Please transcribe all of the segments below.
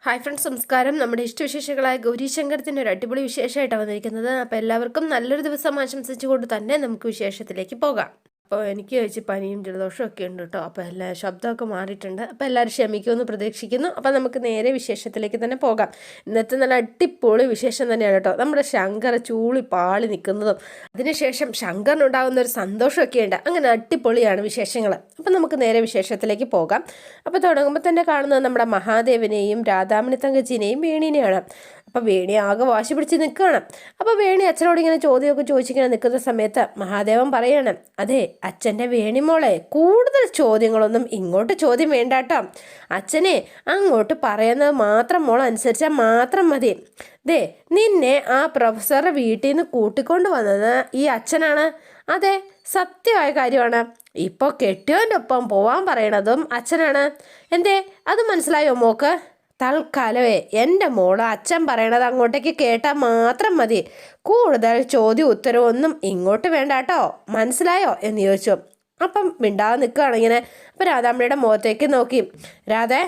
Hi friends, നമസ്കാരം. നമ്മുടെ ഇഷ്ടവിശേഷങ്ങളായ ഗൗരീശങ്കരത്തിൻ്റെ ഒരു അടിപൊളി വിശേഷമായിട്ടാണ് വന്നിരിക്കുന്നത്. അപ്പോൾ എല്ലാവർക്കും നല്ലൊരു ദിവസം ആശംസിച്ചുകൊണ്ട് തന്നെ നമുക്ക് വിശേഷത്തിലേക്ക് പോകാം. അപ്പോൾ എനിക്ക് വെച്ച് പനിയും ജലദോഷവും ഒക്കെ ഉണ്ട് കേട്ടോ. അപ്പോൾ എല്ലാ ശബ്ദമൊക്കെ മാറിയിട്ടുണ്ട്. അപ്പോൾ എല്ലാവരും ക്ഷമിക്കുമെന്ന് പ്രതീക്ഷിക്കുന്നു. അപ്പോൾ നമുക്ക് നേരെ വിശേഷത്തിലേക്ക് തന്നെ പോകാം. ഇന്നത്തെ നല്ല അടിപൊളി വിശേഷം തന്നെയാണ് കേട്ടോ. നമ്മുടെ ശങ്കർ ചൂളി പാളി നിൽക്കുന്നതും അതിനുശേഷം ശങ്കറിനുണ്ടാകുന്ന ഒരു സന്തോഷമൊക്കെ ഉണ്ട്. അങ്ങനെ അടിപൊളിയാണ് വിശേഷങ്ങൾ. അപ്പോൾ നമുക്ക് നേരെ വിശേഷത്തിലേക്ക് പോകാം. അപ്പോൾ തുടങ്ങുമ്പോൾ തന്നെ കാണുന്നത് നമ്മുടെ മഹാദേവനെയും രാധാമണി തങ്കച്ചിനെയും വേണിനെയാണ്. അപ്പോൾ വേണി ആകെ വാശി പിടിച്ച് നിൽക്കുകയാണ്. അപ്പോൾ വേണി അച്ഛനോട് ഇങ്ങനെ ചോദ്യമൊക്കെ ചോദിച്ചിങ്ങനെ നിൽക്കുന്ന സമയത്ത് മഹാദേവൻ പറയാണ്, അതെ അച്ഛൻ്റെ വേണിമോളെ, കൂടുതൽ ചോദ്യങ്ങളൊന്നും ഇങ്ങോട്ട് ചോദ്യം വേണ്ട കേട്ടോ. അച്ഛനെ അങ്ങോട്ട് പറയുന്നത് മാത്രം മോൾ അനുസരിച്ചാൽ മാത്രം മതി. ദേ നിന്നെ ആ പ്രൊഫസറുടെ വീട്ടിൽ നിന്ന് കൂട്ടിക്കൊണ്ട് വന്നത് ഈ അച്ഛനാണ്. അതെ, സത്യമായ കാര്യമാണ്. ഇപ്പോൾ കെട്ടിയവൻ്റെ ഒപ്പം പോവാൻ പറയണതും അച്ഛനാണ്. എന്തേ അത് മനസ്സിലായോ മോക്ക്? തൽക്കാലമേ എൻ്റെ മോള് അച്ഛൻ പറയണത് അങ്ങോട്ടേക്ക് കേട്ടാൽ മാത്രം മതി. കൂടുതൽ ചോദ്യം ഉത്തരവൊന്നും ഇങ്ങോട്ട് വേണ്ട കേട്ടോ, മനസ്സിലായോ എന്ന് ചോദിച്ചു. അപ്പം മിണ്ടാതെ നിൽക്കുകയാണ് ഇങ്ങനെ. അപ്പം രാധാമണിയുടെ മുഖത്തേക്ക് നോക്കി, രാധേ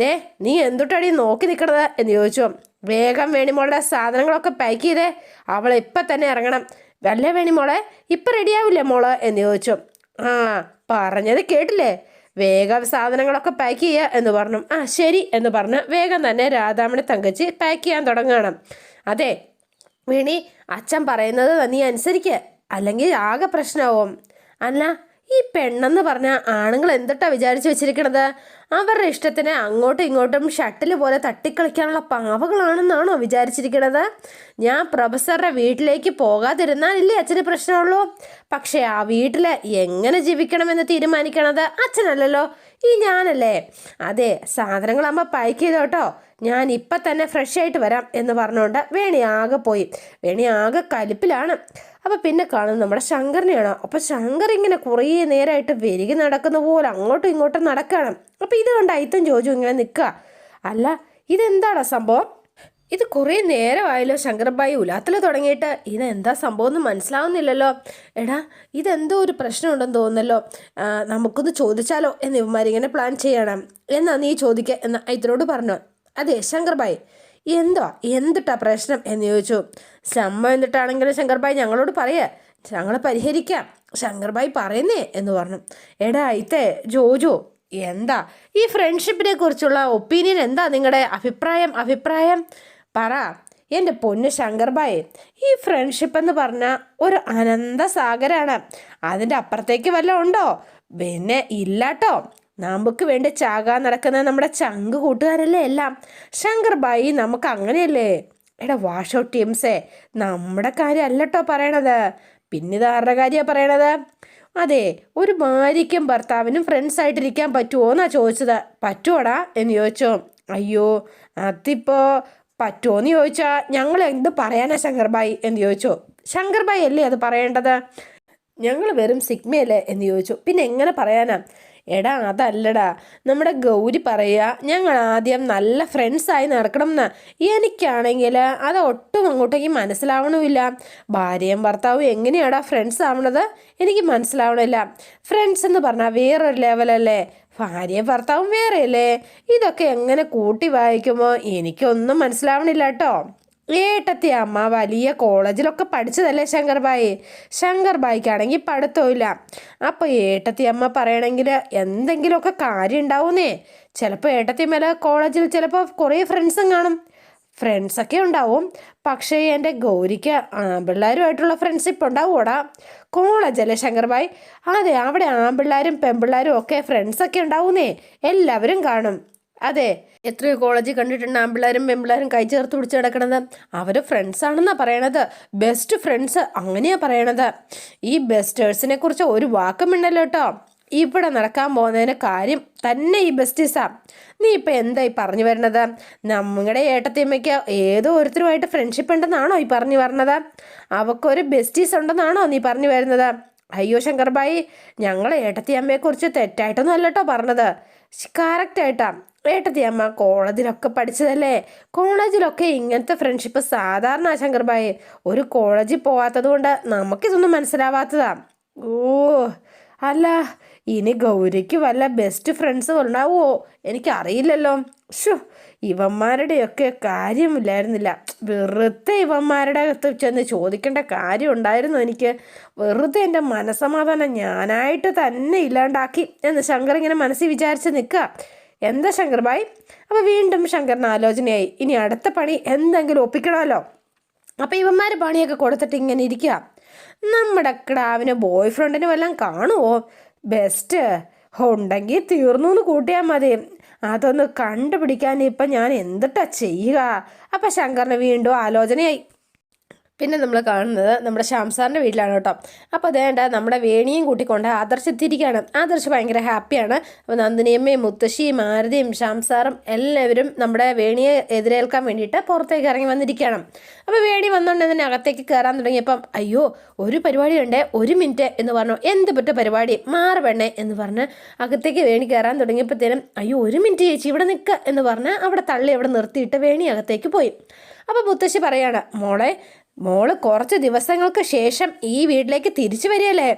ദേ നീ എന്തുട്ടടി നോക്കി നിൽക്കണത് എന്ന് ചോദിച്ചു. വേഗം വേണിമോളുടെ സാധനങ്ങളൊക്കെ പാക്ക് ചെയ്തേ, അവൾ ഇപ്പം തന്നെ ഇറങ്ങണം. വല്ലേ വേണിമോളെ, ഇപ്പം റെഡിയാവില്ലേ മോള് എന്ന് ചോദിച്ചു. ആ പറഞ്ഞത് കേട്ടില്ലേ, വേഗം സാധനങ്ങളൊക്കെ പാക്ക് ചെയ്യുക എന്ന് പറഞ്ഞു. ആ ശരി എന്ന് പറഞ്ഞ് വേഗം തന്നെ രാധാമണി തങ്കച്ചി പാക്ക് ചെയ്യാൻ തുടങ്ങണം. അതെ വേണി, അച്ഛൻ പറയുന്നത് നീ അനുസരിക്കുക, അല്ലെങ്കിൽ ആകെ പ്രശ്നമാവും. അല്ല ഈ പെണ്ണെന്ന് പറഞ്ഞാൽ ആണുങ്ങൾ എന്തിട്ടാ വിചാരിച്ച് വെച്ചിരിക്കണത്? അവരുടെ ഇഷ്ടത്തിന് അങ്ങോട്ടും ഇങ്ങോട്ടും ഷട്ടിൽ പോലെ തട്ടിക്കളിക്കാനുള്ള പാവകളാണെന്നാണോ വിചാരിച്ചിരിക്കണത്? ഞാൻ പ്രൊഫസറുടെ വീട്ടിലേക്ക് പോകാതിരുന്നാലില്ലേ അച്ഛന് പ്രശ്നമുള്ളൂ. പക്ഷേ ആ വീട്ടിൽ എങ്ങനെ ജീവിക്കണമെന്ന് തീരുമാനിക്കണത് അച്ഛനല്ലല്ലോ, ഈ ഞാനല്ലേ. അതെ സാധനങ്ങളാകുമ്പോൾ പാക്ക് ചെയ്തോട്ടോ, ഞാൻ ഇപ്പം തന്നെ ഫ്രഷ് ആയിട്ട് വരാം എന്ന് പറഞ്ഞുകൊണ്ട് വേണി ആകെ പോയി. വേണി ആകെ കലിപ്പിലാണ്. അപ്പം പിന്നെ കാണുന്നത് നമ്മുടെ ശങ്കറിനെയാണ്. അപ്പം ശങ്കർ ഇങ്ങനെ കുറേ നേരമായിട്ട് വെരുകി നടക്കുന്ന പോലെ അങ്ങോട്ടും ഇങ്ങോട്ടും നടക്കുകയാണ്. അപ്പം ഇത് കണ്ട് അയിത്തം ചോദിച്ചു ഇങ്ങനെ നിൽക്കുക, അല്ല ഇതെന്താണ് സംഭവം? ഇത് കുറേ നേരമായല്ലോ ശങ്കർഭായി ഉലാത്തിൽ തുടങ്ങിയിട്ട്, ഇതെന്താ സംഭവം എന്ന് മനസ്സിലാവുന്നില്ലല്ലോ. എടാ ഇതെന്തോ ഒരു പ്രശ്നമുണ്ടെന്ന് തോന്നുന്നല്ലോ, നമുക്കൊന്ന് ചോദിച്ചാലോ എന്ന് ഇവന്മാരിങ്ങനെ പ്ലാൻ ചെയ്യണം. എന്നാ നീ ചോദിക്കുക എന്ന് അയിത്തനോട് പറഞ്ഞു. അതെ ശങ്കർഭായി എന്തിട്ടാ പ്രശ്നം എന്ന് ചോദിച്ചു. സംഭവം എന്തിട്ടാണെങ്കിലും ശങ്കർഭായി ഞങ്ങളോട് പറയുക, ഞങ്ങൾ പരിഹരിക്കാം, ശങ്കർഭായി പറയുന്നേ എന്ന് പറഞ്ഞു. എടാ അയിത്തേ ജോജോ, എന്താ ഈ ഫ്രണ്ട്ഷിപ്പിനെ കുറിച്ചുള്ള ഒപ്പീനിയൻ, എന്താ നിങ്ങളുടെ അഭിപ്രായം പറ എൻ്റെ പൊന്ന് ശങ്കർഭായി. ഈ ഫ്രണ്ട്ഷിപ്പ് എന്ന് പറഞ്ഞാൽ ഒരു അനന്ത സാഗരാണ്, അതിൻ്റെ അപ്പുറത്തേക്ക് വല്ലതും ഉണ്ടോ? പിന്നെ ഇല്ലാട്ടോ. നമുക്ക് വേണ്ടി ചാകാൻ നടക്കുന്ന നമ്മുടെ ചങ്ക് കൂട്ടുകാരല്ലേ എല്ലാം. ശങ്കർഭായി നമുക്ക് അങ്ങനെയല്ലേ. എടാ വാഷ് ഔട്ട് ടീംസേ, നമ്മുടെ കാര്യം അല്ലട്ടോ പറയണത്, പിന്നെ ഇതാരുടെ കാര്യമാണ് പറയണത്? അതെ ഒരു ഭാര്യയ്ക്കും ഭർത്താവിനും ഫ്രണ്ട്സായിട്ടിരിക്കാൻ പറ്റുമോ എന്നാ ചോദിച്ചത്. പറ്റുമോടാ എന്ന് ചോദിച്ചോ. അയ്യോ അതിപ്പോൾ പറ്റുമോ എന്ന് ചോദിച്ചാൽ ഞങ്ങൾ എന്ത് പറയാനാ ശങ്കർഭായി എന്ന് ചോദിച്ചു. ശങ്കർഭായി അല്ലേ അത് പറയേണ്ടത്, ഞങ്ങൾ വെറും സിഗ്മയല്ലേ എന്ന് ചോദിച്ചു. പിന്നെ എങ്ങനെ പറയാനാ? എടാ അതല്ലടാ, നമ്മുടെ ഗൗരി പറയുക ഞങ്ങൾ ആദ്യം നല്ല ഫ്രണ്ട്സായി നടക്കണം എന്ന്. എനിക്കാണെങ്കിൽ അത് ഒട്ടും അങ്ങോട്ടേക്ക് മനസ്സിലാവണമില്ല. ഭാര്യയും ഭർത്താവും എങ്ങനെയാടാ ഫ്രണ്ട്സ് ആവണത് എനിക്ക് മനസ്സിലാവണില്ല. ഫ്രണ്ട്സ് എന്ന് പറഞ്ഞാൽ വേറൊരു ലെവലല്ലേ, ഭാര്യയും ഭർത്താവും വേറെയല്ലേ. ഇതൊക്കെ എങ്ങനെ കൂട്ടി വായിക്കുമോ എനിക്കൊന്നും മനസ്സിലാവണില്ല കേട്ടോ. ഏട്ടത്തി അമ്മ വലിയ കോളേജിലൊക്കെ പഠിച്ചതല്ലേ ശങ്കർഭായി, ശങ്കർഭായിക്കാണെങ്കിൽ പഠിത്തമില്ല. അപ്പോൾ ഏട്ടത്തി അമ്മ പറയണമെങ്കിൽ എന്തെങ്കിലുമൊക്കെ കാര്യം ഉണ്ടാവുന്നേ. ചിലപ്പോൾ ഏട്ടത്തി മേലെ കോളേജിൽ ചിലപ്പോൾ കുറേ ഫ്രണ്ട്സും കാണും, ഫ്രണ്ട്സൊക്കെ ഉണ്ടാവും. പക്ഷേ എൻ്റെ ഗൗരിക്ക് ആൺപിള്ളേരുമായിട്ടുള്ള ഫ്രണ്ട്ഷിപ്പ് ഉണ്ടാവുമോടാ? കോളേജല്ലേ ശങ്കർഭായി, അതെ അവിടെ ആൺപിള്ളേരും പെൺപിള്ളേരും ഒക്കെ ഫ്രണ്ട്സൊക്കെ ഉണ്ടാവുന്നേ, എല്ലാവരും കാണും. അതെ എത്രയോ കോളേജിൽ കണ്ടിട്ടുണ്ട് ആൺപിള്ളേരും പെൺപിള്ളേരും കൈ ചേർത്ത് പിടിച്ച് കിടക്കണത്, അവർ ഫ്രണ്ട്സാണെന്നാണ് പറയണത്, ബെസ്റ്റ് ഫ്രണ്ട്സ് അങ്ങനെയാണ് പറയണത്. ഈ ബെസ്റ്റേഴ്സിനെ കുറിച്ച് ഒരു വാക്കും ഉണ്ടല്ലോ കേട്ടോ. ഇവിടെ നടക്കാൻ പോകുന്നതിന് കാര്യം തന്നെ ഈ ബെസ്റ്റീസാ. നീ ഇപ്പം എന്തായി പറഞ്ഞു വരുന്നത്? നമ്മുടെ ഏട്ടത്തിയമ്മയ്ക്ക് ഏതോ ഒരുത്തരുമായിട്ട് ഫ്രണ്ട്ഷിപ്പ് ഉണ്ടെന്നാണോ ഈ പറഞ്ഞു പറഞ്ഞത്? അവൾക്കൊരു ബെസ്റ്റീസ് ഉണ്ടെന്നാണോ നീ പറഞ്ഞു വരുന്നത്? അയ്യോ ശങ്കർഭായി, ഞങ്ങൾ ഏട്ടത്തിയമ്മയെക്കുറിച്ച് തെറ്റായിട്ടൊന്നും അല്ലട്ടോ പറഞ്ഞത്, കറക്റ്റായിട്ടാ. ഏട്ടത്തിയമ്മ കോളേജിലൊക്കെ പഠിച്ചതല്ലേ, കോളേജിലൊക്കെ ഇങ്ങനത്തെ ഫ്രണ്ട്ഷിപ്പ് സാധാരണ ശങ്കർഭായി. ഒരു കോളേജിൽ പോവാത്തത് കൊണ്ട് നമുക്കിതൊന്നും മനസ്സിലാവാത്തതാ. ഓ അല്ല, ഇനി ഗൗരിക്ക് വല്ല ബെസ്റ്റ് ഫ്രണ്ട്സ് ഉണ്ടാവുമോ? എനിക്കറിയില്ലല്ലോ. ഷോ, ഇവന്മാരുടെയൊക്കെ കാര്യമില്ലായിരുന്നില്ല. വെറുതെ ഇവന്മാരുടെ അകത്ത് ചെന്ന് ചോദിക്കേണ്ട കാര്യം ഉണ്ടായിരുന്നു എനിക്ക്. വെറുതെ എൻ്റെ മനസ്സമാധാനം ഞാനായിട്ട് തന്നെ ഇല്ലാണ്ടാക്കി എന്ന് ശങ്കർ ഇങ്ങനെ മനസ്സിൽ വിചാരിച്ച് നിൽക്കുക. എന്താ ശങ്കർ ഭായ്? അപ്പോൾ വീണ്ടും ശങ്കറിന് ആലോചനയായി. ഇനി അടുത്ത പണി എന്തെങ്കിലും ഒപ്പിക്കണമല്ലോ. അപ്പം ഇവന്മാർ പണിയൊക്കെ കൊടുത്തിട്ട് ഇങ്ങനെ ഇരിക്കുക. നമ്മുടെ കിടാവിന് ബോയ് ഫ്രണ്ടിന് വല്ലതും കാണുമോ? ബെസ്റ്റ് ഉണ്ടെങ്കിൽ തീർന്നു എന്ന് കൂട്ടിയാൽ മതി. അതൊന്ന് കണ്ടുപിടിക്കാൻ ഇപ്പം ഞാൻ എന്തിട്ടാ ചെയ്യുക? അപ്പം ശങ്കറിന് വീണ്ടും ആലോചനയായി. പിന്നെ നമ്മൾ കാണുന്നത് നമ്മുടെ ശ്യാംസാറിൻ്റെ വീട്ടിലാണ് കേട്ടോ. അപ്പോൾ അതേണ്ട നമ്മുടെ വേണിയും കൂട്ടിക്കൊണ്ട് ആദർശ് എത്തിയിരിക്കുകയാണ്. ആദർശ് ഭയങ്കര ഹാപ്പിയാണ്. അപ്പോൾ നന്ദിനിയമ്മയും മുത്തശ്ശിയും ആരതിയും ശ്യാംസാറും എല്ലാവരും നമ്മുടെ വേണിയെ എതിരേൽക്കാൻ വേണ്ടിയിട്ട് പുറത്തേക്ക് ഇറങ്ങി വന്നിരിക്കുകയാണ്. അപ്പോൾ വേണി വന്നുകൊണ്ട് തന്നെ അകത്തേക്ക് കയറാൻ തുടങ്ങിയപ്പം അയ്യോ ഒരു പരിപാടി ഉണ്ടേ, 1 മിനിറ്റ് എന്ന് പറഞ്ഞു. എന്ത് പറ്റ പരിപാടി? മാറുവേണേ എന്ന് പറഞ്ഞ് അകത്തേക്ക് വേണി കയറാൻ തുടങ്ങിയപ്പോഴത്തേനും അയ്യോ 1 മിനിറ്റ് ചേച്ചി ഇവിടെ നിൽക്കുക എന്ന് പറഞ്ഞ് അവിടെ തള്ളി അവിടെ നിർത്തിയിട്ട് വേണി അകത്തേക്ക് പോയി. അപ്പോൾ മുത്തശ്ശി പറയാണ് മോള് കുറച്ച് ദിവസങ്ങൾക്ക് ശേഷം ഈ വീട്ടിലേക്ക് തിരിച്ചു വരികയല്ലേ,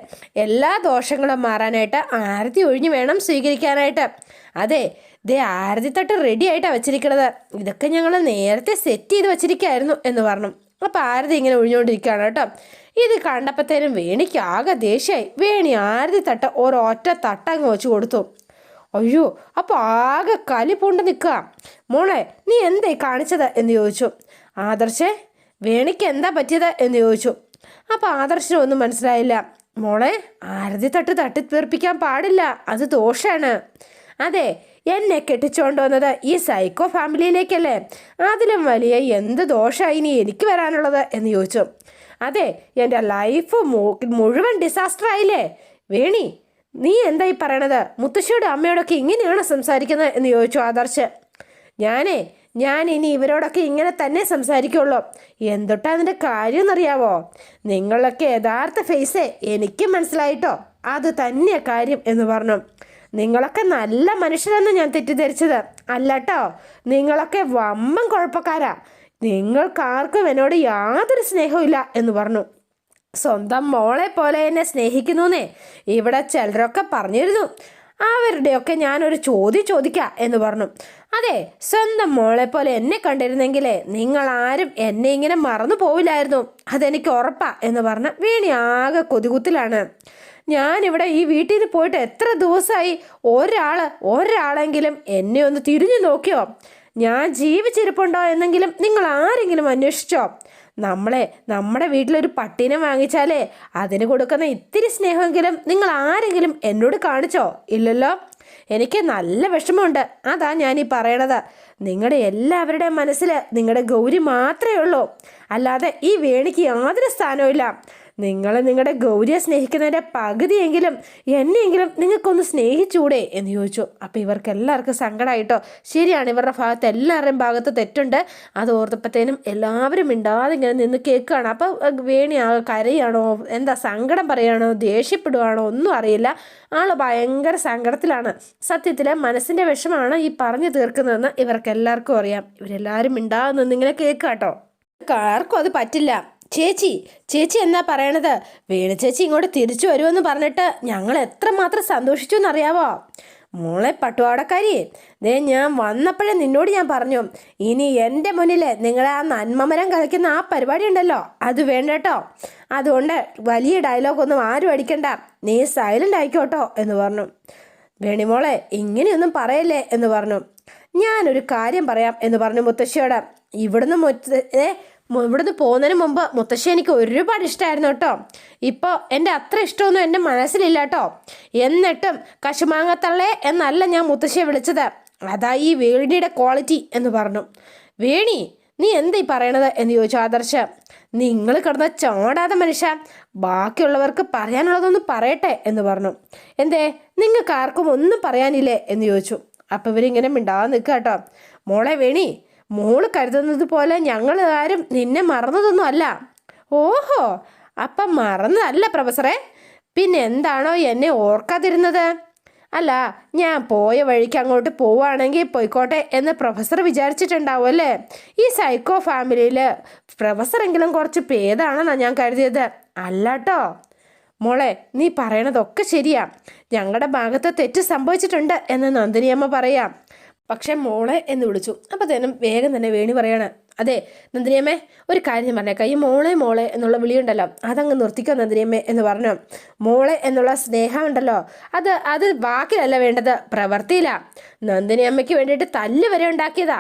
എല്ലാ ദോഷങ്ങളും മാറാനായിട്ട് ആരതി ഒഴിഞ്ഞു വേണം സ്വീകരിക്കാനായിട്ട്. അതെ, ദേ ആരതി തട്ട് റെഡി ആയിട്ടാണ് വെച്ചിരിക്കുന്നത്. ഇതൊക്കെ ഞങ്ങൾ നേരത്തെ സെറ്റ് ചെയ്ത് വെച്ചിരിക്കുകയായിരുന്നു എന്ന് പറഞ്ഞു. അപ്പോൾ ആരതി ഇങ്ങനെ ഒഴിഞ്ഞുകൊണ്ടിരിക്കുകയാണ് കേട്ടോ. ഇത് കണ്ടപ്പോഴത്തേനും വേണിക്ക് ആകെ ദേഷ്യമായി. വേണി ആരതി തട്ട് ഒരൊറ്റ തട്ടങ്ങ് വെച്ച് കൊടുത്തു. അയ്യോ, അപ്പോൾ ആകെ കലി പൂണ്ട് നിൽക്കുക. മോളെ നീ എന്തായി കാണിച്ചത് എന്ന് ചോദിച്ചു. ആദർശേ, വേണിക്ക് എന്താ പറ്റിയത് എന്ന് ചോദിച്ചു. അപ്പോൾ ആദർശിന് ഒന്നും മനസ്സിലായില്ല. മോളെ, ആരതി തട്ട് തട്ടിത്തെറിപ്പിക്കാൻ പാടില്ല, അത് ദോഷമാണ്. അതെ, എന്നെ കെട്ടിച്ചുകൊണ്ട് വന്നത് ഈ സൈക്കോ ഫാമിലിയിലേക്കല്ലേ, അതിലും വലിയ എന്ത് ദോഷമായി ഇനി എനിക്ക് വരാനുള്ളത് എന്ന് ചോദിച്ചു. അതെ, എൻ്റെ ലൈഫ് മുഴുവൻ ഡിസാസ്റ്റർ ആയില്ലേ. വേണി, നീ എന്തായി പറയണത്? മുത്തശ്ശിയോടും അമ്മയോടൊക്കെ ഇങ്ങനെയാണ് സംസാരിക്കുന്നത് എന്ന് ചോദിച്ചു ആദർശ്. ഞാൻ ഇനി ഇവരോടൊക്കെ ഇങ്ങനെ തന്നെ സംസാരിക്കുള്ളൂ. എന്തൊട്ടാ അതിൻ്റെ കാര്യം എന്നറിയാവോ? നിങ്ങളൊക്കെ യഥാർത്ഥ ഫേസേ എനിക്ക് മനസ്സിലായിട്ടോ, അത് തന്നെ കാര്യം എന്ന് പറഞ്ഞു. നിങ്ങളൊക്കെ നല്ല മനുഷ്യരെന്ന് ഞാൻ തെറ്റിദ്ധരിച്ചത് അല്ലട്ടോ. നിങ്ങളൊക്കെ വമ്പൻ കുഴപ്പക്കാരാ. നിങ്ങൾക്കാർക്കും എന്നോട് യാതൊരു സ്നേഹവും ഇല്ല എന്ന് പറഞ്ഞു. സ്വന്തം മോളെ പോലെ എന്നെ സ്നേഹിക്കുന്നേ ഇവിടെ ചിലരൊക്കെ പറഞ്ഞിരുന്നു. അവരുടെയൊക്കെ ഞാനൊരു ചോദ്യം ചോദിക്കാം എന്ന് പറഞ്ഞു. അതെ, സ്വന്തം മോളെ പോലെ എന്നെ കണ്ടിരുന്നെങ്കിലേ നിങ്ങളാരും എന്നെ ഇങ്ങനെ മറന്നു പോവില്ലായിരുന്നു, അതെനിക്ക് ഉറപ്പാ എന്ന് പറഞ്ഞ വേണി ആകെ കൊതികുത്തിലാണ്. ഞാനിവിടെ ഈ വീട്ടിൽ നിന്ന് പോയിട്ട് എത്ര ദിവസമായി? ഒരാളെങ്കിലും എന്നെ ഒന്ന് തിരിഞ്ഞു നോക്കിയോ? ഞാൻ ജീവിച്ചിരിപ്പുണ്ടോ എന്നെങ്കിലും നിങ്ങൾ ആരെങ്കിലും അന്വേഷിച്ചോ? നമ്മുടെ വീട്ടിലൊരു പട്ടീനെ വാങ്ങിച്ചാലേ അതിന് കൊടുക്കുന്ന ഇത്തിരി സ്നേഹമെങ്കിലും നിങ്ങൾ ആരെങ്കിലും എന്നോട് കാണിച്ചോ? ഇല്ലല്ലോ. എനിക്ക് നല്ല വിഷമമുണ്ട്, അതാ ഞാനീ പറയണത്. നിങ്ങളുടെ എല്ലാവരുടെയും മനസ്സിൽ നിങ്ങളുടെ ഗൗരി മാത്രമേ ഉള്ളൂ, അല്ലാതെ ഈ വേണിക്ക് യാതൊരു സ്ഥാനവും ഇല്ല. നിങ്ങൾ നിങ്ങളുടെ ഗൗരിയെ സ്നേഹിക്കുന്നതിൻ്റെ പകുതിയെങ്കിലും എന്നെയെങ്കിലും നിങ്ങൾക്കൊന്ന് സ്നേഹിച്ചൂടെ എന്ന് ചോദിച്ചു. അപ്പോൾ ഇവർക്ക് എല്ലാവർക്കും സങ്കടമായിട്ടോ. ശരിയാണ്, ഇവരുടെ ഭാഗത്ത് എല്ലാവരുടെയും ഭാഗത്ത് തെറ്റുണ്ട്. അത് ഓർത്തപ്പോഴത്തേനും എല്ലാവരും മിണ്ടാതെ ഇങ്ങനെ നിന്ന് കേൾക്കുകയാണ്. അപ്പോൾ വേണി കരയാണോ, എന്താ സങ്കടം പറയുകയാണോ, ദേഷ്യപ്പെടുകയാണോ ഒന്നും അറിയില്ല. ആൾ ഭയങ്കര സങ്കടത്തിലാണ്. സത്യത്തിൽ മനസ്സിൻ്റെ വിഷമാണ് ഈ പറഞ്ഞു തീർക്കുന്നതെന്ന് ഇവർക്ക് എല്ലാവർക്കും അറിയാം. ഇവരെല്ലാവരും മിണ്ടാതെ നിന്നിങ്ങനെ കേൾക്കുക കേട്ടോ. ആർക്കും അത് പറ്റില്ല. ചേച്ചി എന്നാ പറയണത്? വേണു ചേച്ചി ഇങ്ങോട്ട് തിരിച്ചു വരുമെന്ന് പറഞ്ഞിട്ട് ഞങ്ങൾ എത്രമാത്രം സന്തോഷിച്ചു എന്നറിയാവോ? മോളെ പട്ടുവാടക്കാരി, ഞാൻ വന്നപ്പോഴേ നിന്നോട് ഞാൻ പറഞ്ഞു, ഇനി എൻ്റെ മുന്നിൽ നിങ്ങളെ ആ നന്മമരം കളിക്കുന്ന ആ പരിപാടി ഉണ്ടല്ലോ, അത് വേണ്ട കേട്ടോ. അതുകൊണ്ട് വലിയ ഡയലോഗൊന്നും ആരും അടിക്കണ്ട, നീ സൈലൻ്റ് ആയിക്കോട്ടോ എന്ന് പറഞ്ഞു. വേണിമോളെ, ഇങ്ങനെയൊന്നും പറയല്ലേ എന്ന് പറഞ്ഞു. ഞാനൊരു കാര്യം പറയാം എന്ന് പറഞ്ഞു മുത്തശ്ശിയോട്. ഇവിടുന്ന് പോകുന്നതിന് മുമ്പ് മുത്തശ്ശി എനിക്ക് ഒരുപാട് ഇഷ്ടമായിരുന്നു കേട്ടോ. ഇപ്പോൾ എൻ്റെ അത്ര ഇഷ്ടമൊന്നും എൻ്റെ മനസ്സിലില്ല കേട്ടോ. എന്നിട്ടും കശുമാങ്ങത്തള്ളേ എന്നല്ല ഞാൻ മുത്തശ്ശിയെ വിളിച്ചത്, അതാ ഈ വേണിയുടെ ക്വാളിറ്റി എന്ന് പറഞ്ഞു. വേണി, നീ എന്തായി പറയണത് എന്ന് ചോദിച്ചു ആദർശ്. നിങ്ങൾ കിടന്ന ചാടാതെ മനുഷ്യ, ബാക്കിയുള്ളവർക്ക് പറയാനുള്ളതൊന്നും പറയട്ടെ എന്ന് പറഞ്ഞു. എന്തേ, നിങ്ങൾക്ക് ആർക്കും ഒന്നും പറയാനില്ലേ എന്ന് ചോദിച്ചു. അപ്പം ഇവരിങ്ങനെ മിണ്ടാതെ നിൽക്കുക കേട്ടോ. മോളെ വേണി, മോള് കരുതുന്നത് പോലെ ഞങ്ങൾ ആരും നിന്നെ മറന്നതൊന്നും അല്ല. ഓഹോ, അപ്പം മറന്നതല്ല പ്രൊഫസറെ, പിന്നെ എന്താണോ എന്നെ ഓർക്കാതിരുന്നത്? അല്ല, ഞാൻ പോയ വഴിക്ക് അങ്ങോട്ട് പോവുകയാണെങ്കിൽ പോയിക്കോട്ടെ എന്ന് പ്രൊഫസർ വിചാരിച്ചിട്ടുണ്ടാവും അല്ലേ? ഈ സൈക്കോ ഫാമിലിയിൽ പ്രൊഫസറെങ്കിലും കുറച്ച് ഭേദാണെന്നാണ് ഞാൻ കരുതിയത്. അല്ല കേട്ടോ മോളെ നീ പറയണതൊക്കെ ശരിയാ, ഞങ്ങളുടെ ഭാഗത്ത് തെറ്റ് സംഭവിച്ചിട്ടുണ്ട് എന്ന് നന്ദിനിയമ്മ പറയാം. പക്ഷെ മോളെ എന്ന് വിളിച്ചു. അപ്പം വേഗം തന്നെ വേണി പറയാണ്, അതെ നന്ദിനിയമ്മേ, ഒരു കാര്യം പറഞ്ഞേക്കാം, ഈ മോളെ മോളെ എന്നുള്ള വിളിയുണ്ടല്ലോ അതങ്ങ് നിർത്തിക്കോ നന്ദിനിയമ്മേ എന്ന് പറഞ്ഞു. മോളെ എന്നുള്ള സ്നേഹം ഉണ്ടല്ലോ അത് വാക്കിലല്ല വേണ്ടത്, പ്രവൃത്തിയില്ല. നന്ദിനിയമ്മയ്ക്ക് വേണ്ടിയിട്ട് തല്ല് വരെ ഉണ്ടാക്കിയതാ.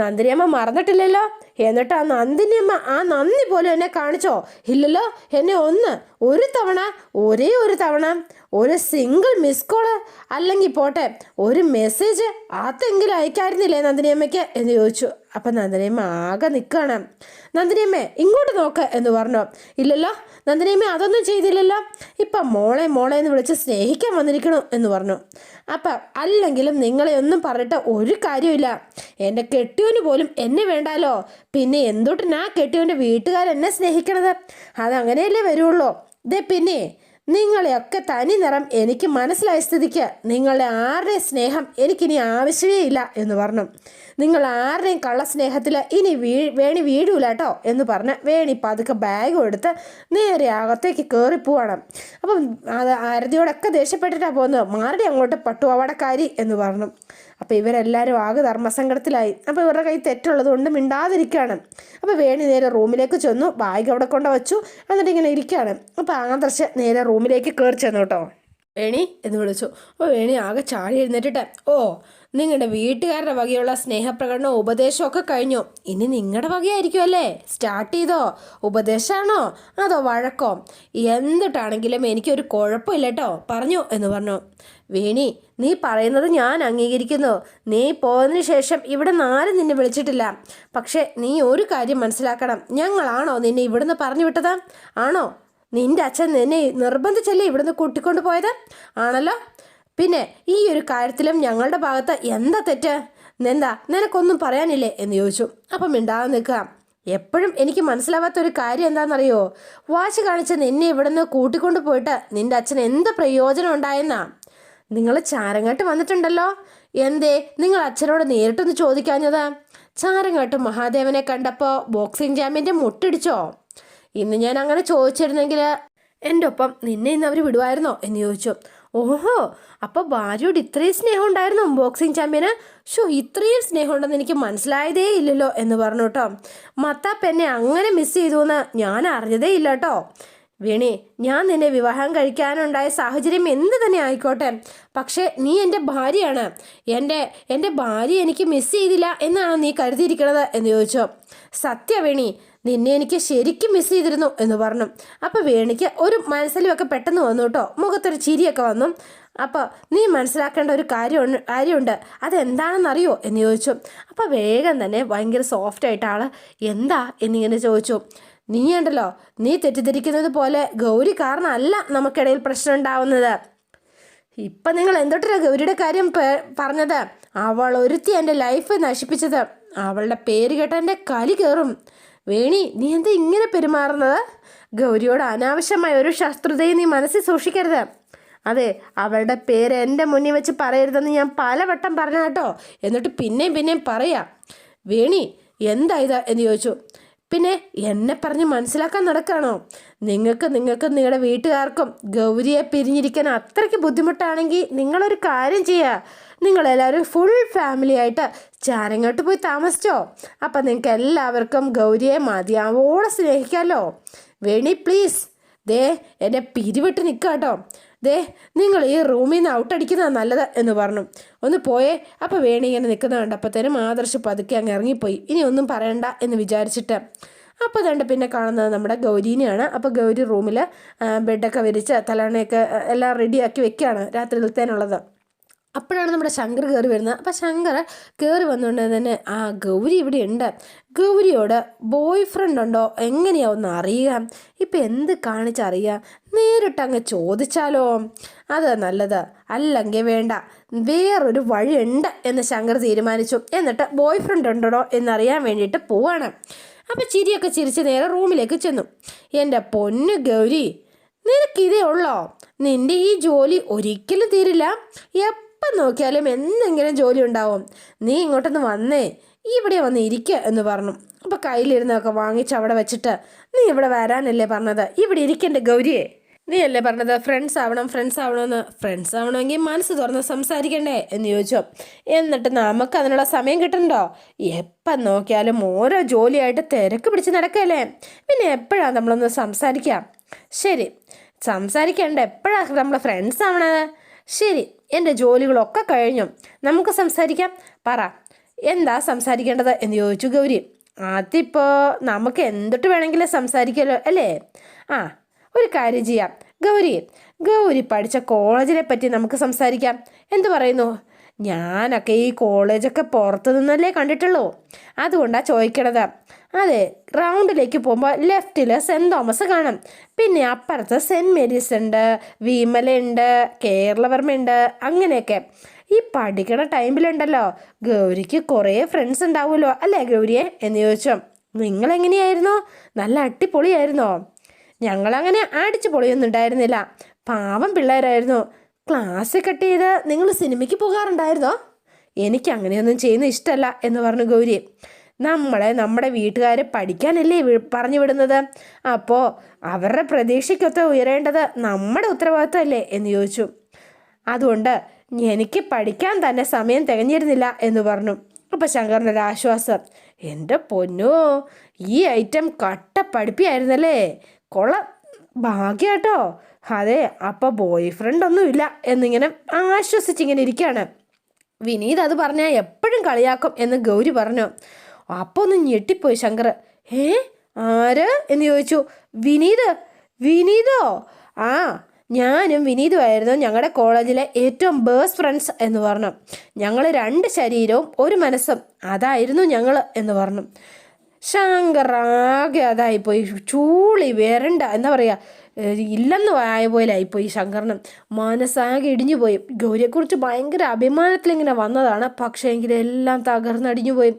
നന്ദിനിയമ്മ മറന്നിട്ടില്ലല്ലോ. എന്നിട്ട് ആ നന്ദിനിയമ്മ ആ നന്ദി പോലും എന്നെ കാണിച്ചോ? ഇല്ലല്ലോ. എന്നെ ഒരു തവണ, ഒരേ ഒരു തവണ, ഒരു സിംഗിൾ മിസ് കോള് അല്ലെങ്കിൽ പോട്ടെ ഒരു മെസ്സേജ് അതെങ്കിലും അയക്കായിരുന്നില്ലേ നന്ദിനിയമ്മയ്ക്ക് എന്ന് ചോദിച്ചു. അപ്പം നന്ദിനിയമ്മ ആകെ നിൽക്കുകയാണ്. നന്ദിനിയമ്മേ ഇങ്ങോട്ട് നോക്ക് എന്ന് പറഞ്ഞു. ഇല്ലല്ലോ നന്ദിനിയമ്മ അതൊന്നും ചെയ്തില്ലല്ലോ, ഇപ്പം മോളെ മോളെ എന്ന് വിളിച്ച് സ്നേഹിക്കാൻ വന്നിരിക്കണു എന്ന് പറഞ്ഞു. അപ്പം അല്ലെങ്കിലും നിങ്ങളെ ഒന്നും പറഞ്ഞിട്ട് ഒരു കാര്യമില്ല. എൻ്റെ കെട്ടിയോന് പോലും എന്നെ വേണ്ടാലോ, പിന്നെ എന്തൊട്ടിനാ കെട്ടിയോൻ്റെ വീട്ടുകാരെന്നെ സ്നേഹിക്കണത്? അതങ്ങനെയല്ലേ വരുള്ളൂ. പിന്നെ നിങ്ങളെയൊക്കെ തനി നിറം എനിക്ക് മനസ്സിലായ സ്ഥിതിക്ക് നിങ്ങളുടെ ആരുടെയും സ്നേഹം എനിക്കിനി ആവശ്യമേ ഇല്ല എന്ന് പറഞ്ഞു. നിങ്ങൾ ആരുടെയും കള്ളസ്നേഹത്തിൽ ഇനി വേണി വീഴൂല കേട്ടോ എന്ന് പറഞ്ഞ് വേണി പതുക്കെ ബാഗും എടുത്ത് നേരെ അകത്തേക്ക് കയറിപ്പോവാണ്. അപ്പം അത് ആരതിയോടൊക്കെ ദേഷ്യപ്പെട്ടിട്ടാണ് പോകുന്നത്. മാരുടെ അങ്ങോട്ട് പട്ടുപാവാടക്കാരി എന്ന് പറഞ്ഞു. അപ്പോൾ ഇവരെല്ലാവരും ആകെ ധർമ്മസങ്കടത്തിലായി. അപ്പോൾ ഇവരുടെ കൈ തെറ്റുള്ളത് കൊണ്ട് മിണ്ടാതിരിക്കുകയാണ്. അപ്പോൾ വേണി നേരെ റൂമിലേക്ക് ചെന്നു, ബാഗ് അവിടെ കൊണ്ട് വച്ചു, എന്നിട്ട് ഇങ്ങനെ ഇരിക്കുകയാണ്. അപ്പോൾ ആദർശ് നേരെ റൂമിലേക്ക് കയറി ചെന്നു കേട്ടോ. വേണി എന്ന് വിളിച്ചു. അപ്പോൾ വേണി ആകെ ചാടി എഴുന്നേറ്റിട്ട്, ഓ നിങ്ങളുടെ വീട്ടുകാരുടെ വകയുള്ള സ്നേഹപ്രകടനവും ഉപദേശമൊക്കെ കഴിഞ്ഞു, ഇനി നിങ്ങളുടെ വകയായിരിക്കും അല്ലേ? സ്റ്റാർട്ട് ചെയ്തോ? ഉപദേശമാണോ അതോ വഴക്കോ? എന്തിട്ടാണെങ്കിലും എനിക്കൊരു കുഴപ്പമില്ല കേട്ടോ, പറഞ്ഞു എന്ന് പറഞ്ഞു. വേണി നീ പറയുന്നത് ഞാൻ അംഗീകരിക്കുന്നു. നീ പോയതിനു ശേഷം ഇവിടെ ആരും നിന്നെ വിളിച്ചിട്ടില്ല. പക്ഷേ നീ ഒരു കാര്യം മനസ്സിലാക്കണം, ഞങ്ങളാണോ നിന്നെ ഇവിടുന്ന് പറഞ്ഞു വിട്ടത്? ആണോ? നിന്റെ അച്ഛൻ നിന്നെ നിർബന്ധിച്ചല്ലേ ഇവിടുന്ന് കൂട്ടിക്കൊണ്ട് പോയത്? ആണല്ലോ. പിന്നെ ഈ ഒരു കാര്യത്തിലും ഞങ്ങളുടെ ഭാഗത്ത് എന്താ തെറ്റ്? എന്താ നിനക്കൊന്നും പറയാനില്ലേ എന്ന് ചോദിച്ചു. അപ്പം മിണ്ടാതെ നിൽക്കുക. എപ്പോഴും എനിക്ക് മനസ്സിലാവാത്തൊരു കാര്യം എന്താണെന്നറിയോ? വാശി കാണിച്ച് നിന്നെ ഇവിടുന്ന് കൂട്ടിക്കൊണ്ട് പോയിട്ട് നിന്റെ അച്ഛന് എന്ത് പ്രയോജനം ഉണ്ടായെന്നാ? നിങ്ങൾ ചാരങ്ങാട്ട് വന്നിട്ടുണ്ടല്ലോ, എന്തേ നിങ്ങൾ അച്ഛനോട് നേരിട്ടൊന്ന് ചോദിക്കാഞ്ഞത്? ചാരങ്ങാട്ട് മഹാദേവനെ കണ്ടപ്പോൾ ബോക്സിംഗ് ചാമ്പ്യൻ്റെ മുട്ടിടിച്ചോ? ഇന്ന് ഞാൻ അങ്ങനെ ചോദിച്ചിരുന്നെങ്കിൽ എൻ്റെ ഒപ്പം നിന്നെ ഇന്ന് അവർ വിടുമായിരുന്നോ എന്ന് ചോദിച്ചു. ഓഹോ, അപ്പോൾ ഭാര്യയോട് ഇത്രയും സ്നേഹം ഉണ്ടായിരുന്നു ബോക്സിംഗ് ചാമ്പ്യന്? ഇത്രയും സ്നേഹം ഉണ്ടെന്ന് എനിക്ക് മനസ്സിലായതേ ഇല്ലല്ലോ എന്ന് പറഞ്ഞു കേട്ടോ. മത്താപ്പ് എന്നെ അങ്ങനെ മിസ് ചെയ്തു എന്ന് ഞാൻ അറിഞ്ഞതേ ഇല്ല കേട്ടോ. വേണി, ഞാൻ നിന്നെ വിവാഹം കഴിക്കാനുണ്ടായ സാഹചര്യം എന്ത് തന്നെ ആയിക്കോട്ടെ, പക്ഷേ നീ എൻ്റെ ഭാര്യയാണ്. എൻ്റെ ഭാര്യ എനിക്ക് മിസ് ചെയ്തില്ല എന്നാണോ നീ കരുതിയിരിക്കണത് എന്ന് ചോദിച്ചു. വേണി, നിന്നെ എനിക്ക് ശരിക്കും മിസ് ചെയ്തിരുന്നു എന്ന് പറഞ്ഞു. അപ്പോൾ വേണിക്ക് ഒരു മനസ്സിലുമൊക്കെ പെട്ടെന്ന് വന്നു കേട്ടോ, മുഖത്തൊരു ചിരിയൊക്കെ വന്നു. അപ്പോൾ നീ മനസ്സിലാക്കേണ്ട ഒരു കാര്യമുണ്ട്, അതെന്താണെന്നറിയോ എന്ന് ചോദിച്ചു. അപ്പോൾ വേഗം തന്നെ ഭയങ്കര സോഫ്റ്റായിട്ട് ആൾ എന്താ എന്നിങ്ങനെ ചോദിച്ചു. നീ ഉണ്ടല്ലോ, നീ തെറ്റിദ്ധരിക്കുന്നത് പോലെ ഗൗരി കാരണമല്ല നമുക്കിടയിൽ പ്രശ്നം ഉണ്ടാവുന്നത്. ഇപ്പം നിങ്ങൾ എന്തൊട്ടാ ഗൗരിയുടെ കാര്യം പറഞ്ഞത്? അവൾ ഒരുത്തി എൻ്റെ ലൈഫ് നശിപ്പിച്ചത്. അവളുടെ പേര് കേട്ട എൻ്റെ കലി കയറും. വേണി, നീ എന്താ ഇങ്ങനെ പെരുമാറുന്നത്? ഗൗരിയോട് അനാവശ്യമായ ഒരു ശത്രുതയും നീ മനസ്സിൽ സൂക്ഷിക്കരുത്. അതെ, അവളുടെ പേര് എൻ്റെ മുന്നിൽ വെച്ച് പറയരുതെന്ന് ഞാൻ പലവട്ടം പറഞ്ഞ കേട്ടോ, എന്നിട്ട് പിന്നെയും പറയാം. വേണി എന്താ ഇത് എന്ന് ചോദിച്ചു. പിന്നെ എന്നെ പറഞ്ഞ് മനസ്സിലാക്കാൻ നടക്കുകയാണോ? നിങ്ങൾക്ക് നിങ്ങളുടെ വീട്ടുകാർക്കും ഗൗരിയെ പിരിഞ്ഞിരിക്കാൻ അത്രയ്ക്ക് ബുദ്ധിമുട്ടാണെങ്കിൽ നിങ്ങളൊരു കാര്യം ചെയ്യുക, നിങ്ങളെല്ലാവരും ഫുൾ ഫാമിലി ആയിട്ട് ചാരങ്ങോട്ട് പോയി താമസിച്ചോ. അപ്പം നിങ്ങൾക്ക് എല്ലാവർക്കും ഗൗരിയെ മതിയാവോളം സ്നേഹിക്കാമല്ലോ. വേണി പ്ലീസ്, എന്നെ പിരിവിട്ട് നിൽക്കുക കേട്ടോ. നിങ്ങൾ ഈ റൂമിൽ നിന്ന് ഔട്ടടിക്കുന്നതാണ് നല്ലത് എന്ന് പറഞ്ഞു. ഒന്ന് പോയേ. അപ്പോൾ വേണി ഇങ്ങനെ നിൽക്കുന്നത് കണ്ടപ്പോഴത്തേനും ആദർശ് പതുക്കെ അങ്ങ് ഇറങ്ങിപ്പോയി. ഇനി ഒന്നും പറയണ്ട എന്ന് വിചാരിച്ചിട്ട്. അപ്പോൾ അതുകൊണ്ട് പിന്നെ കാണുന്നത് നമ്മുടെ ഗൗരീനെയാണ്. അപ്പോൾ ഗൗരി റൂമിൽ ബെഡൊക്കെ വിരിച്ച് തലണയൊക്കെ എല്ലാം റെഡിയാക്കി വെക്കുകയാണ് രാത്രിയിലത്തേനുള്ളത്. അപ്പോഴാണ് നമ്മുടെ ശങ്കർ കയറി വരുന്നത്. അപ്പോൾ ശങ്കർ കയറി വന്നുകൊണ്ട് തന്നെ ആ ഗൗരി ഇവിടെ ഉണ്ട്, ഗൗരിയോട് ബോയ് ഫ്രണ്ട് ഉണ്ടോ എങ്ങനെയാ ഒന്ന് അറിയുക, ഇപ്പം എന്ത് കാണിച്ചറിയുക, നേരിട്ട് അങ്ങ് ചോദിച്ചാലോ, അത് നല്ലത്. അല്ലെങ്കിൽ വേണ്ട, വേറൊരു വഴിയുണ്ട് എന്ന് ശങ്കർ തീരുമാനിച്ചു. എന്നിട്ട് ബോയ് ഫ്രണ്ട് ഉണ്ടോ എന്നറിയാൻ വേണ്ടിയിട്ട് പോവാണ്. അപ്പോൾ ചിരിയൊക്കെ ചിരിച്ച് നേരെ റൂമിലേക്ക് ചെന്നു. എൻ്റെ പൊന്നു ഗൗരി, നിനക്കിതേ ഉള്ളോ? നിൻ്റെ ഈ ജോലി ഒരിക്കലും തീരില്ല. എപ്പം നോക്കിയാലും എന്തെങ്കിലും ജോലി ഉണ്ടാവും. നീ ഇങ്ങോട്ടൊന്ന് വന്നേ, ഇവിടെ വന്ന് ഇരിക്കുക എന്ന് പറഞ്ഞു. അപ്പോൾ കയ്യിലിരുന്നൊക്കെ വാങ്ങിച്ച് അവിടെ വെച്ചിട്ട്, നീ ഇവിടെ വരാനല്ലേ പറഞ്ഞത്, ഇവിടെ ഇരിക്കണ്ടേ ഗൗരിയെ? നീ അല്ലേ പറഞ്ഞത് ഫ്രണ്ട്സ് ആവണം ഫ്രണ്ട്സ് ആവണമെന്ന്. ഫ്രണ്ട്സ് ആവണമെങ്കിൽ മനസ്സ് തുറന്ന് സംസാരിക്കണ്ടേ എന്ന് ചോദിച്ചു. എന്നിട്ട് നമുക്ക് അതിനുള്ള സമയം കിട്ടണ്ടോ? എപ്പം നോക്കിയാലും ഓരോ ജോലിയായിട്ട് തിരക്ക് പിടിച്ച് നടക്കല്ലേ. പിന്നെ എപ്പോഴാണ് നമ്മളൊന്ന് സംസാരിക്കാം? ശരി, സംസാരിക്കേണ്ട എപ്പോഴാണ് നമ്മൾ ഫ്രണ്ട്സ് ആവണത്? ശരി, എൻ്റെ ജോലികളൊക്കെ കഴിഞ്ഞു, നമുക്ക് സംസാരിക്കാം. പറ, എന്താ സംസാരിക്കേണ്ടത് എന്ന് ചോദിച്ചു ഗൗരി. അതിപ്പോൾ നമുക്ക് എന്തിട്ട് വേണമെങ്കിലും സംസാരിക്കുമല്ലോ അല്ലേ? ആ, ഒരു കാര്യം ചെയ്യാം ഗൗരി. ഗൗരി പഠിച്ച കോളേജിനെ പറ്റി നമുക്ക് സംസാരിക്കാം. എന്തു പറയുന്നു? ഞാനൊക്കെ ഈ കോളേജൊക്കെ പുറത്തു നിന്നല്ലേ കണ്ടിട്ടുള്ളൂ, അതുകൊണ്ടാണ് ചോദിക്കണത്. അതെ, റൗണ്ടിലേക്ക് പോകുമ്പോൾ ലെഫ്റ്റിൽ സെൻറ് തോമസ് കാണും, പിന്നെ അപ്പുറത്ത് സെൻറ് മേരീസ് ഉണ്ട്, വിമലുണ്ട്, കേരളവർമ്മയുണ്ട്, അങ്ങനെയൊക്കെ. ഈ പഠിക്കണ ടൈമിലുണ്ടല്ലോ ഗൗരിക്ക് കുറേ ഫ്രണ്ട്സ് ഉണ്ടാവുമല്ലോ അല്ലേ ഗൗരിയെ എന്ന് ചോദിച്ചു. നിങ്ങളെങ്ങനെയായിരുന്നോ? നല്ല അടിപൊളിയായിരുന്നോ? ഞങ്ങളങ്ങനെ അടിച്ചു പൊളിയൊന്നും ഉണ്ടായിരുന്നില്ല, പാവം പിള്ളേരായിരുന്നു. ക്ലാസ് കട്ട് ചെയ്ത് നിങ്ങൾ സിനിമയ്ക്ക് പോകാറുണ്ടായിരുന്നോ? എനിക്ക് അങ്ങനെയൊന്നും ചെയ്യുന്ന ഇഷ്ടമല്ല എന്ന് പറഞ്ഞു ഗൗരി. നമ്മുടെ വീട്ടുകാർ പഠിക്കാനല്ലേ പറഞ്ഞു വിടുന്നത്, അപ്പോൾ അവരുടെ പ്രതീക്ഷയ്ക്കൊത്ത് ഉയരേണ്ടത് നമ്മുടെ ഉത്തരവാദിത്തമല്ലേ എന്ന് ചോദിച്ചു. അതുകൊണ്ട് എനിക്ക് പഠിക്കാൻ തന്നെ സമയം തികഞ്ഞിരുന്നില്ല എന്ന് പറഞ്ഞു. അപ്പം ശങ്കറിനൊരാശ്വാസം. എൻ്റെ പൊന്നോ, ഈ ഐറ്റം കട്ട പഠിപ്പിയായിരുന്നല്ലേ, കൊള്ളാം, ഭാഗ്യാട്ടോ. അതെ, അപ്പോൾ ബോയ് ഫ്രണ്ട് ഒന്നുമില്ല എന്നിങ്ങനെ ആശ്വസിച്ചിങ്ങനെ ഇരിക്കുകയാണ്. വിനീത് അത് പറഞ്ഞാൽ എപ്പോഴും കളിയാക്കും എന്ന് ഗൗരി പറഞ്ഞു. അപ്പോൾ ഒന്ന് ഞെട്ടിപ്പോയി ശങ്കർ. ആര് എന്ന് ചോദിച്ചു. വിനീതോ? ആ, ഞാനും വിനീതുമായിരുന്നു ഞങ്ങളുടെ കോളേജിലെ ഏറ്റവും ബെസ്റ്റ് ഫ്രണ്ട്സ് എന്ന് പറഞ്ഞു. ഞങ്ങൾ 2 ശരീരവും 1 മനസ്സും, അതായിരുന്നു ഞങ്ങൾ എന്ന് പറഞ്ഞു. ശങ്കർ ആകെ അതായിപ്പോയി, ചൂളി വരണ്ട എന്താ പറയുക, ഇല്ലെന്ന് ആയ പോലെ ആയിപ്പോയി ശങ്കറിന്. മനസ്സാകെ ഇടിഞ്ഞു പോയി. ഗൗരിയെക്കുറിച്ച് ഭയങ്കര അഭിമാനത്തിലിങ്ങനെ വന്നതാണ്, പക്ഷേ എങ്കിലും എല്ലാം തകർന്നടിഞ്ഞു പോയി.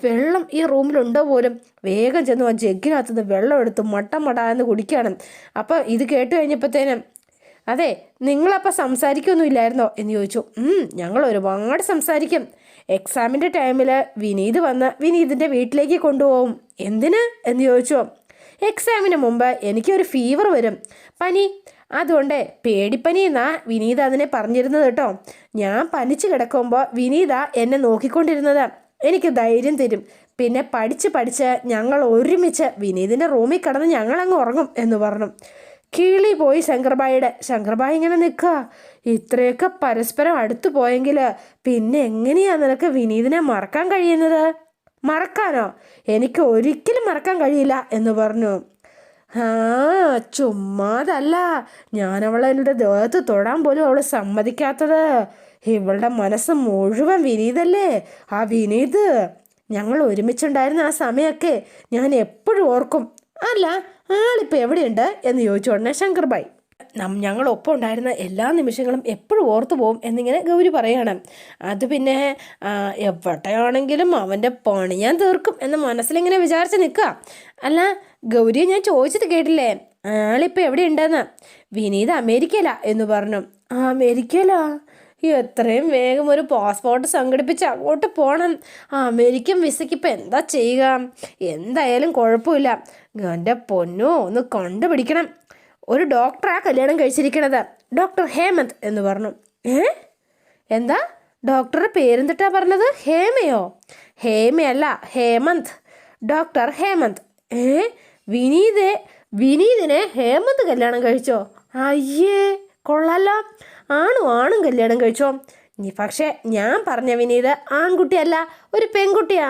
വെള്ളം ഈ റൂമിലുണ്ടോ പോലും. വേഗം ചെന്ന് ആ ജഗ്ഗിനകത്തുനിന്ന് വെള്ളം എടുത്ത് മട എന്ന് കുടിക്കുകയാണ്. അപ്പോൾ ഇത് കേട്ട് കഴിഞ്ഞപ്പോഴത്തേനും, അതെ, നിങ്ങളപ്പോൾ സംസാരിക്കൊന്നുമില്ലായിരുന്നോ എന്ന് ചോദിച്ചു. ഞങ്ങൾ ഒരുപാട് സംസാരിക്കും. എക്സാമിൻ്റെ ടൈമിൽ വിനീത് വന്ന് വിനീതിൻ്റെ വീട്ടിലേക്ക് കൊണ്ടുപോകും. എന്തിന് എന്ന് ചോദിച്ചു. എക്സാമിന് മുമ്പ് എനിക്കൊരു ഫീവർ വരും, പനി, അതുകൊണ്ട് പേടിപ്പനി എന്നാ വിനീത അതിനെ പറഞ്ഞിരുന്നത് കേട്ടോ. ഞാൻ പനിച്ച് കിടക്കുമ്പോൾ വിനീത എന്നെ നോക്കിക്കൊണ്ടിരുന്നത് എനിക്ക് ധൈര്യം തരും. പിന്നെ പഠിച്ച് ഞങ്ങൾ ഒരുമിച്ച് വിനീതിൻ്റെ റൂമിൽ കിടന്ന് ഞങ്ങളങ്ങ് ഉറങ്ങും എന്ന് പറഞ്ഞു. കിളി പോയി ശങ്കർബായി ഇങ്ങനെ നിൽക്കുക. ഇത്രയൊക്കെ പരസ്പരം അടുത്തു പോയെങ്കിൽ പിന്നെ എങ്ങനെയാ നിനക്ക് വിനീതിനെ മറക്കാൻ കഴിയുന്നത്? മറക്കാനോ? എനിക്ക് ഒരിക്കലും മറക്കാൻ കഴിയില്ല എന്ന് പറഞ്ഞു. ചുമ്മാതല്ല, ഞാനവളെ എൻ്റെ ദേഹത്ത് തൊടാൻ പോലും അവൾ സമ്മതിക്കാത്തത്. ഇവളുടെ മനസ്സ് മുഴുവൻ വിനീതല്ലേ. ആ വിനീത് ഞങ്ങൾ ഒരുമിച്ചുണ്ടായിരുന്ന ആ സമയമൊക്കെ ഞാൻ എപ്പോഴും ഓർക്കും. അല്ല, ആളിപ്പോൾ എവിടെയുണ്ട് എന്ന് ചോദിച്ചു ഉടനെ ശങ്കർബായി. ഞങ്ങളൊപ്പം ഉണ്ടായിരുന്ന എല്ലാ നിമിഷങ്ങളും എപ്പോഴും ഓർത്തു പോകും എന്നിങ്ങനെ ഗൗരി പറയണം. അത് പിന്നെ എവിടെയാണെങ്കിലും അവൻ്റെ പണി ഞാൻ തീർക്കും എന്ന് മനസ്സിലിങ്ങനെ വിചാരിച്ച് നിൽക്കുക. അല്ല ഗൗരിയെ ഞാൻ ചോദിച്ചത് കേട്ടില്ലേ, ആളിപ്പോൾ എവിടെയുണ്ടെന്ന്? വിനീത് അമേരിക്കയിലാ എന്ന് പറഞ്ഞു. അമേരിക്കയിലാ? എത്രയും വേഗം ഒരു പാസ്പോർട്ട് സംഘടിപ്പിച്ച് അങ്ങോട്ട് പോകണം. അമേരിക്കൻ വിസയ്ക്ക് ഇപ്പം എന്താ ചെയ്യുക? എന്തായാലും കുഴപ്പമില്ല, എൻ്റെ പൊന്നോ ഒന്ന് കണ്ടുപിടിക്കണം. ഒരു ഡോക്ടറാ കല്യാണം കഴിച്ചിരിക്കണത്, ഡോക്ടർ ഹേമന്ത് എന്ന് പറഞ്ഞു. എന്താ ഡോക്ടറുടെ പേരെന്തിട്ടാ പറഞ്ഞത്? ഹേമയോ? ഹേമയല്ല, ഹേമന്ത്, ഡോക്ടർ ഹേമന്ത്. വിനീതിനെ ഹേമന്ത് കല്യാണം കഴിച്ചോ? അയ്യേ, കൊള്ളാലോ. ആണും കല്യാണം കഴിച്ചോ? പക്ഷേ ഞാൻ പറഞ്ഞ വിനീത് ആൺകുട്ടിയല്ല, ഒരു പെൺകുട്ടിയാ.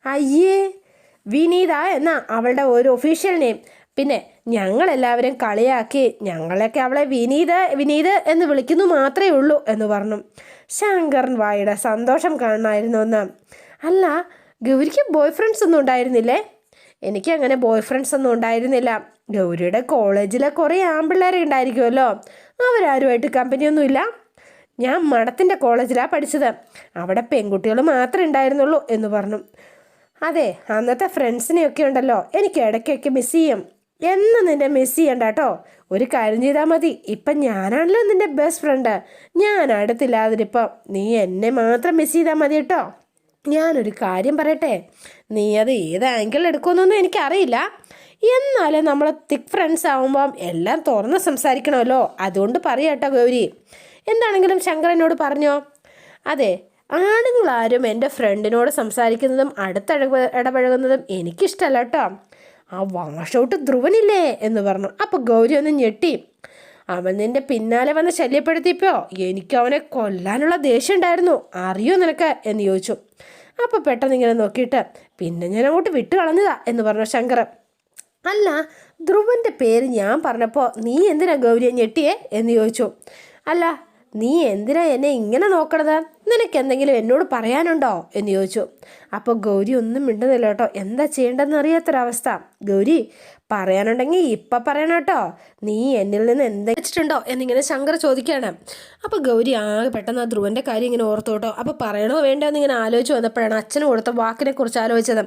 അയ്യേ, വിനീത എന്നാ അവളുടെ ഒരു ഒഫീഷ്യൽ നെയിം. പിന്നെ ഞങ്ങളെല്ലാവരും കളിയാക്കി ഞങ്ങളൊക്കെ അവളെ വിനീത് എന്ന് വിളിക്കുന്നു മാത്രമേ ഉള്ളൂ എന്ന് പറഞ്ഞു. ശങ്കരൻ വായുടെ സന്തോഷം കാണണമായിരുന്നു എന്ന്. അല്ല, ഗൗരിക്ക് ബോയ് ഫ്രണ്ട്സ് ഒന്നും ഉണ്ടായിരുന്നില്ലേ? എനിക്ക് അങ്ങനെ ബോയ് ഫ്രണ്ട്സ് ഒന്നും ഉണ്ടായിരുന്നില്ല. ഗൗരിയുടെ കോളേജിലെ കുറേ ആൺപിള്ളേരെ ഉണ്ടായിരിക്കുമല്ലോ, അവരാരുമായിട്ട് കമ്പനിയൊന്നുമില്ല. ഞാൻ മഠത്തിൻ്റെ കോളേജിലാണ് പഠിച്ചത്, അവിടെ പെൺകുട്ടികൾ മാത്രമേ ഉണ്ടായിരുന്നുള്ളൂ എന്ന് പറഞ്ഞു. അതെ, അന്നത്തെ ഫ്രണ്ട്സിനെയൊക്കെ ഉണ്ടല്ലോ എനിക്ക് ഇടയ്ക്കൊക്കെ മിസ് ചെയ്യും. എന്ന് നിന്നെ മിസ് ചെയ്യണ്ട കേട്ടോ. ഒരു കാര്യം ചെയ്താൽ മതി, ഇപ്പം ഞാനാണല്ലോ നിൻ്റെ ബെസ്റ്റ് ഫ്രണ്ട്, ഞാൻ അടുത്തില്ലാതിരിപ്പം നീ എന്നെ മാത്രം മിസ് ചെയ്താൽ മതി കേട്ടോ ഞാനൊരു കാര്യം പറയട്ടെ, നീ അത് ഏത് ആംഗിൾ എടുക്കുമെന്നൊന്നും എനിക്കറിയില്ല. എന്നാലും നമ്മൾ തിക് ഫ്രണ്ട്സ് ആവുമ്പം എല്ലാം തുറന്ന് സംസാരിക്കണമല്ലോ, അതുകൊണ്ട് പറയാട്ടോ ഗൗരി. എന്താണെങ്കിലും ശങ്കരനോട് പറഞ്ഞോ. അതെ, ആണുങ്ങളാരും എൻ്റെ ഫ്രണ്ടിനോട് സംസാരിക്കുന്നതും ഇടപഴകുന്നതും എനിക്കിഷ്ടമല്ല കേട്ടോ. ആ വാഷൗട്ട് ധ്രുവനില്ലേ എന്ന് പറഞ്ഞു. അപ്പോൾ ഗൗരി ഒന്ന് ഞെട്ടി. അവൻ നിന്റെ പിന്നാലെ വന്ന് ശല്യപ്പെടുത്തിയപ്പോ എനിക്ക് അവനെ കൊല്ലാനുള്ള ദേഷ്യം ഉണ്ടായിരുന്നു, അറിയോ നിനക്ക് എന്ന് ചോദിച്ചു. അപ്പോൾ പെട്ടെന്ന് ഇങ്ങനെ നോക്കിയിട്ട് പിന്നെ ഞാൻ അങ്ങോട്ട് വിട്ടു കളഞ്ഞതാ എന്ന് പറഞ്ഞു ശങ്കർ. അല്ല, ധ്രുവൻ്റെ പേര് ഞാൻ പറഞ്ഞപ്പോൾ നീ എന്തിനാ ഗൗരിയെ ഞെട്ടിയേ എന്ന് ചോദിച്ചു. അല്ല, നീ എന്തിനാ എന്നെ ഇങ്ങനെ നോക്കണത്, നിനക്ക് എന്തെങ്കിലും എന്നോട് പറയാനുണ്ടോ എന്ന് ചോദിച്ചു. അപ്പോൾ ഗൗരി ഒന്നും മിണ്ടുന്നില്ല കേട്ടോ. എന്താ ചെയ്യേണ്ടതെന്ന് അറിയാത്തൊരവസ്ഥ. ഗൗരി, പറയാനുണ്ടെങ്കിൽ ഇപ്പം പറയണം കേട്ടോ, നീ എന്നിൽ നിന്ന് എന്തെങ്കിലും വെച്ചിട്ടുണ്ടോ എന്നിങ്ങനെ ശങ്കർ ചോദിക്കുകയാണ്. അപ്പോൾ ഗൗരി ആകെ പെട്ടെന്ന് ആ ധ്രുവൻ്റെ കാര്യം ഇങ്ങനെ ഓർത്തു കേട്ടോ. അപ്പോൾ പറയണോ വേണ്ടോ എന്നിങ്ങനെ ആലോചിച്ച് വന്നപ്പോഴാണ് അച്ഛന് കൊടുത്ത വാക്കിനെ കുറിച്ച് ആലോചിച്ചത്.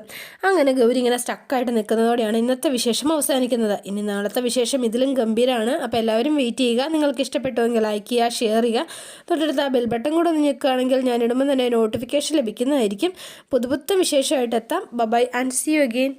അങ്ങനെ ഗൗരി ഇങ്ങനെ സ്റ്റക്കായിട്ട് നിൽക്കുന്നതോടെയാണ് ഇന്നത്തെ വിശേഷം അവസാനിക്കുന്നത്. ഇനി നാളത്തെ വിശേഷം ഇതിലും ഗംഭീരമാണ്. അപ്പോൾ എല്ലാവരും വെയിറ്റ് ചെയ്യുക. നിങ്ങൾക്ക് ഇഷ്ടപ്പെട്ടുവെങ്കിൽ ലൈക്ക് ചെയ്യുക, ഷെയർ ചെയ്യുക. തൊട്ടടുത്ത് ആ ബെൽ ബട്ടൺ കൂടെ ഒന്ന് ഞെക്കുകയാണെങ്കിൽ ഞാൻ ഇടുമ്പോൾ തന്നെ നോട്ടിഫിക്കേഷൻ ലഭിക്കുന്നതായിരിക്കും. പുതുപുത്തൻ വിശേഷമായിട്ട് എത്താം. Bye and see you again.